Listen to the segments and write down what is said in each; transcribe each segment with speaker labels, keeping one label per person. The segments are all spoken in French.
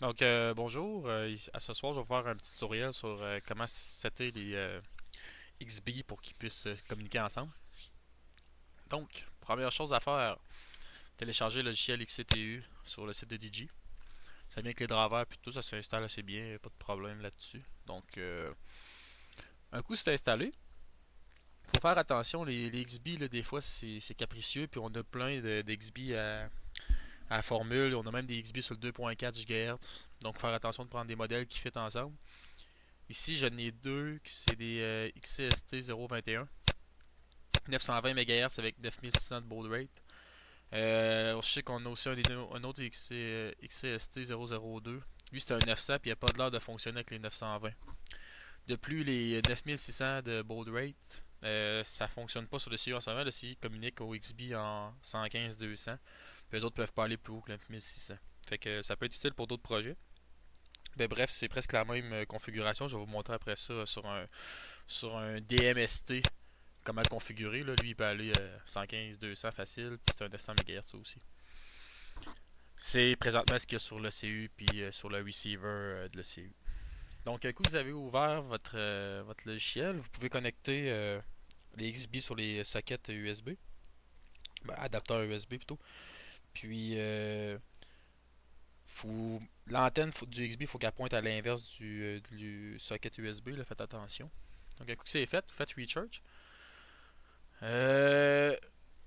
Speaker 1: Donc, bonjour. À ce soir, je vais vous faire un petit tutoriel sur comment setter les XB pour qu'ils puissent communiquer ensemble. Donc, première chose à faire, télécharger le logiciel XCTU sur le site de Digi. Ça vient avec les drivers puis tout, ça s'installe assez bien, pas de problème là-dessus. Donc, un coup c'est installé, faut faire attention, les XB, là, des fois, c'est capricieux, puis on a plein d'XB à la formule, on a même des XB sur le 2.4 GHz. Donc, faire attention de prendre des modèles qui fit ensemble. Ici, j'en ai deux, c'est des XCST 021, 920 MHz avec 9600 de baud rate. Je sais qu'on a aussi un autre XCST 002. Lui, c'est un 900 puis il n'a pas de l'air de fonctionner avec les 920. De plus, les 9600 de baud rate, ça fonctionne pas sur le CU en ce moment. Le CU communique au XB en 115-200. Puis les autres peuvent pas aller plus haut que le 9600. Fait que ça peut être utile pour d'autres projets. Ben bref, c'est presque la même configuration. Je vais vous montrer après ça sur un DMST comment le configurer. Là. Lui, il peut aller 115-200 facile, puis c'est un 900 MHz aussi. C'est présentement ce qu'il y a sur le CU, puis sur le receiver de l'ECU. Donc, un coup vous avez ouvert votre logiciel, vous pouvez connecter les XB sur les sockets USB, ben, adapteurs USB plutôt. Puis, l'antenne du XB, il faut qu'elle pointe à l'inverse du socket USB, là, faites attention. Donc, un coup que c'est fait, vous faites recharge. Euh,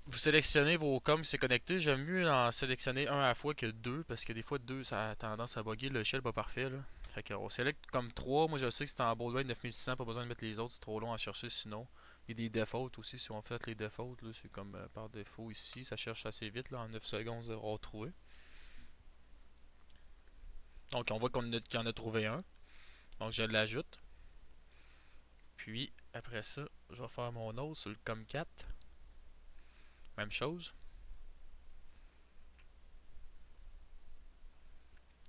Speaker 1: Vous sélectionnez vos coms qui s'est connecté. J'aime mieux en sélectionner un à la fois que deux parce que des fois deux ça a tendance à bugger. Le shell pas parfait là. Fait qu'on sélecte comme trois. Moi je sais que c'est en Baudouin 9600, pas besoin de mettre les autres, c'est trop long à chercher sinon. Il y a des defaults aussi. Si on fait les defaults, là, c'est comme par défaut ici. Ça cherche assez vite là, en 9 secondes de retrouver. Donc on voit qu'il y en a trouvé un. Donc je l'ajoute. Puis après ça, je vais faire mon autre sur le com4. Même chose.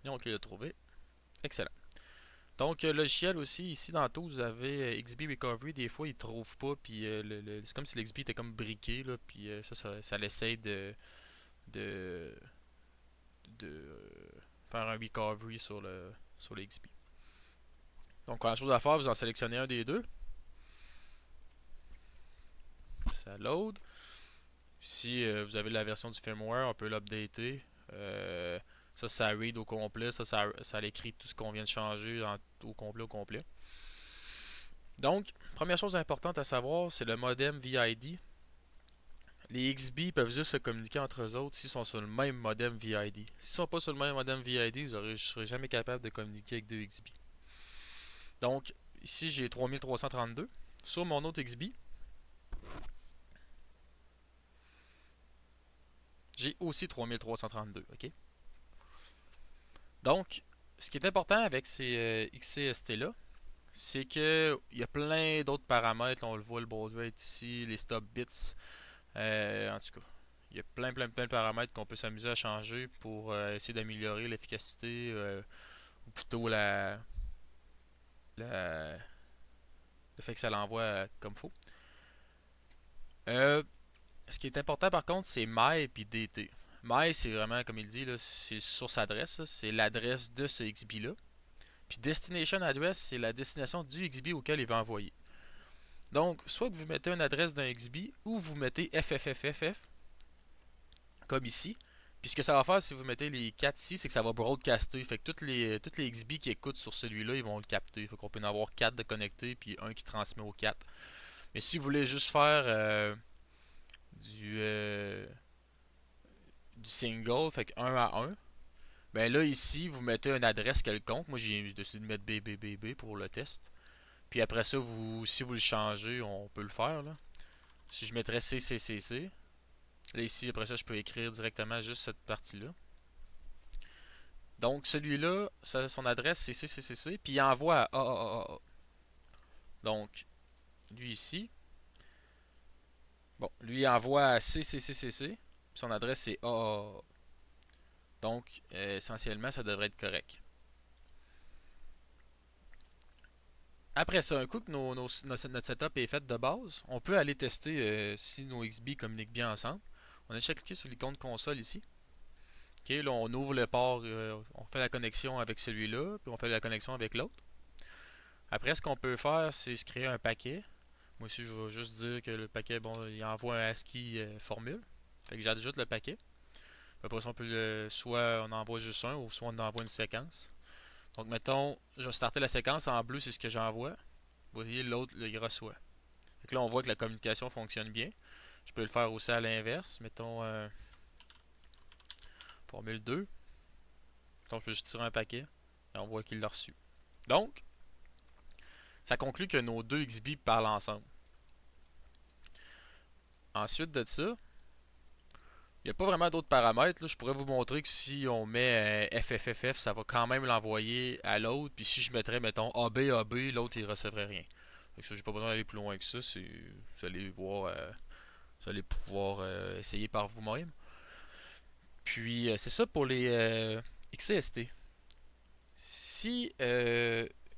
Speaker 1: Donc il l'a trouvé. Excellent. Donc, logiciel aussi, ici dans tout, vous avez XB Recovery. Des fois, il ne trouve pas, puis c'est comme si l'XB était comme briqué, là, puis ça l'essaye de, de faire un recovery sur l'XB. Donc, la chose à faire, vous en sélectionnez un des deux. Ça load. Si vous avez la version du firmware, on peut l'updater. Ça read au complet. Ça l'écrit tout ce qu'on vient de changer au complet. Donc, première chose importante à savoir, c'est le modem VID. Les XB peuvent juste se communiquer entre eux autres s'ils sont sur le même modem VID. S'ils sont pas sur le même modem VID, je ne serai jamais capable de communiquer avec deux XB. Donc, ici j'ai 3332. Sur mon autre XB, j'ai aussi 3332. OK? Donc, ce qui est important avec ces XCST-là, c'est qu'il y a plein d'autres paramètres. Là, on le voit, le baud rate ici, les stop bits. En tout cas, il y a plein de paramètres qu'on peut s'amuser à changer pour essayer d'améliorer l'efficacité ou plutôt le fait que ça l'envoie comme faut. Euh, Ce qui est important par contre, c'est my et DT. My, c'est vraiment, comme il dit, c'est source adresse, c'est l'adresse de ce XB-là. Puis destination address, c'est la destination du XB auquel il va envoyer. Donc, soit que vous mettez une adresse d'un XB ou vous mettez FFFFF, comme ici. Puis ce que ça va faire si vous mettez les 4 ici, c'est que ça va broadcaster. Fait que toutes les XB qui écoutent sur celui-là, ils vont le capter. Fait qu'on peut en avoir 4 de connectés, puis un qui transmet aux 4. Mais si vous voulez juste faire du, euh, du single, fait que 1 à un, ben là ici, vous mettez une adresse quelconque. Moi j'ai décidé de mettre BBBB pour le test. Puis après ça, si vous le changez, on peut le faire. Là. Si je mettrais CCCC, là ici, après ça, je peux écrire directement juste cette partie-là. Donc celui-là, son adresse c'est CCCC, puis il envoie à AAAA. Donc, lui ici, bon, lui envoie à CCCCC, puis son adresse c'est AAA. Donc, essentiellement, ça devrait être correct. Après ça, un coup que notre setup est fait de base, on peut aller tester si nos XB communiquent bien ensemble. On a juste à cliquer sur l'icône console ici, Ok, là on ouvre le port, on fait la connexion avec celui-là, puis on fait la connexion avec l'autre. Après, ce qu'on peut faire, c'est se créer un paquet. Moi aussi, je vais juste dire que le paquet, bon, il envoie un ASCII formule. Fait que j'ajoute le paquet. Après ça, on peut soit on envoie juste un, ou soit on envoie une séquence. Donc, mettons, je vais starter la séquence. En bleu, c'est ce que j'envoie. Vous voyez, l'autre, il reçoit. Fait que là, on voit que la communication fonctionne bien. Je peux le faire aussi à l'inverse. Mettons, formule 2. Donc, je peux juste tirer un paquet. Et on voit qu'il l'a reçu. Donc, ça conclut que nos deux XB parlent ensemble. Ensuite de ça, il n'y a pas vraiment d'autres paramètres. Là. Je pourrais vous montrer que si on met FFFF, ça va quand même l'envoyer à l'autre. Puis si je mettrais, mettons, AB, l'autre, il ne recevrait rien. Donc ça, j'ai pas besoin d'aller plus loin que ça. Vous allez voir, vous allez pouvoir essayer par vous-même. Puis c'est ça pour les XCST. Si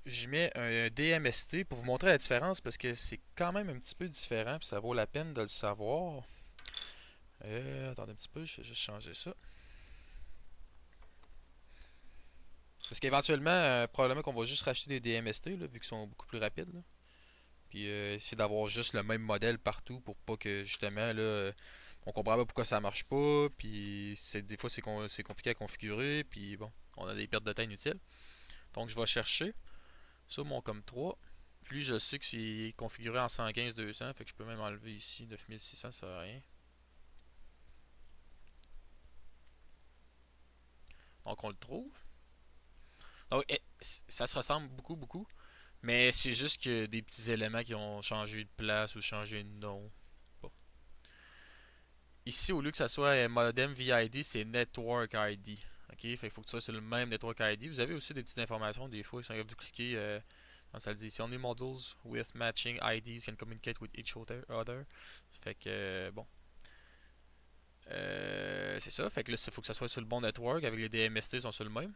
Speaker 1: je mets un DMST pour vous montrer la différence, parce que c'est quand même un petit peu différent, puis ça vaut la peine de le savoir. Attendez un petit peu, je vais juste changer ça. Parce qu'éventuellement, probablement qu'on va juste racheter des DMST, là, vu qu'ils sont beaucoup plus rapides. Là. Puis essayer d'avoir juste le même modèle partout pour pas que justement là, on comprend pas pourquoi ça marche pas. Puis des fois c'est compliqué à configurer. Puis bon, on a des pertes de temps inutiles. Donc je vais chercher ça mon COM3. Puis je sais que c'est configuré en 115-200. Fait que je peux même enlever ici 9600, ça sert à rien. Donc on le trouve. Donc ça se ressemble beaucoup, beaucoup. Mais c'est juste que des petits éléments qui ont changé de place ou changé de nom. Bon. Ici, au lieu que ça soit modem VID, c'est Network ID. Ok, fait qu'il faut que tu sois sur le même Network ID. Vous avez aussi des petites informations des fois. Si vous cliquez, ça le dit ici, only modules with matching IDs can communicate with each other. Fait que, bon. C'est ça. Fait que là, il faut que ça soit sur le bon network avec les DMST sont sur le même.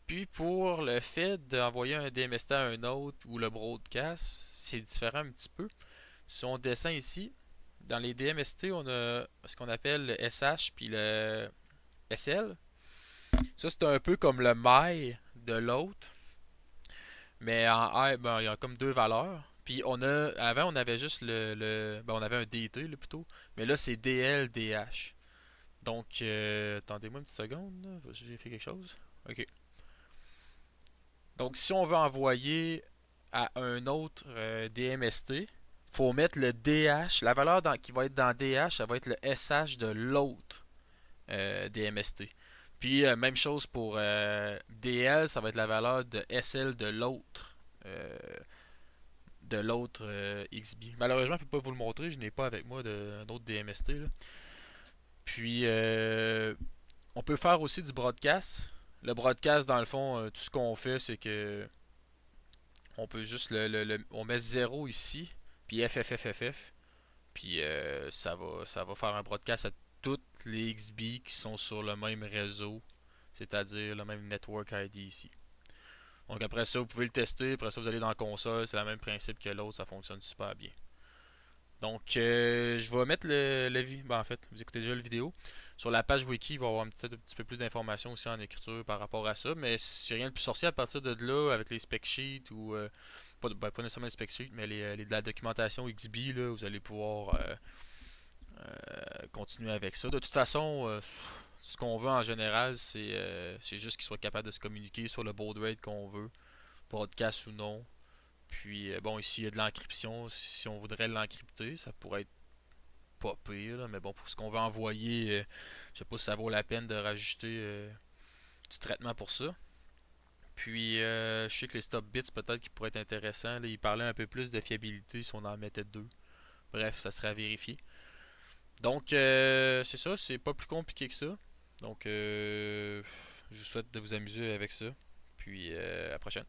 Speaker 1: Puis pour le fait d'envoyer un DMST à un autre ou le broadcast, c'est différent un petit peu. Si on descend ici, dans les DMST, on a ce qu'on appelle le SH puis le SL. Ça, c'est un peu comme le MY de l'autre. Mais en R, ben, il y a comme deux valeurs. Puis avant, on avait juste ben, on avait un DT là, plutôt. Mais là, c'est DL, DH. Donc, attendez-moi une petite seconde. J'ai fait quelque chose. Ok. Donc, si on veut envoyer à un autre DMST, faut mettre le DH. La valeur qui va être dans DH, ça va être le SH de l'autre DMST. Puis, même chose pour DL, ça va être la valeur de SL euh, de l'autre XB. Malheureusement, je ne peux pas vous le montrer, je n'ai pas avec moi d'un autre DMST. Là. Puis, on peut faire aussi du broadcast. Le broadcast, dans le fond, tout ce qu'on fait, c'est que on peut juste on met 0 ici, puis FFFFF, puis ça va faire un broadcast à toutes les XB qui sont sur le même réseau, c'est-à-dire le même network ID ici. Donc après ça, vous pouvez le tester, après ça vous allez dans la console, c'est le même principe que l'autre, ça fonctionne super bien. Donc je vais mettre ben, en fait, vous écoutez déjà la vidéo. Sur la page wiki, il va y avoir peut-être un petit peu plus d'informations aussi en écriture par rapport à ça, mais c'est rien de plus sorcier à partir de là avec les spec sheets ou pas nécessairement les spec sheets, mais de la documentation XB, là, vous allez pouvoir continuer avec ça. De toute façon, ce qu'on veut en général, c'est juste qu'il soit capable de se communiquer sur le baud rate qu'on veut, broadcast ou non. Puis bon, ici il y a de l'encryption. Si on voudrait l'encrypter, ça pourrait être pas pire. Là, mais bon, pour ce qu'on veut envoyer, je sais pas si ça vaut la peine de rajouter du traitement pour ça. Puis je sais que les stop bits peut-être qui pourraient être intéressants. Là, il parlait un peu plus de fiabilité si on en mettait deux. Bref, ça serait à vérifier. Donc c'est ça, c'est pas plus compliqué que ça. Donc je vous souhaite de vous amuser avec ça. Puis à la prochaine.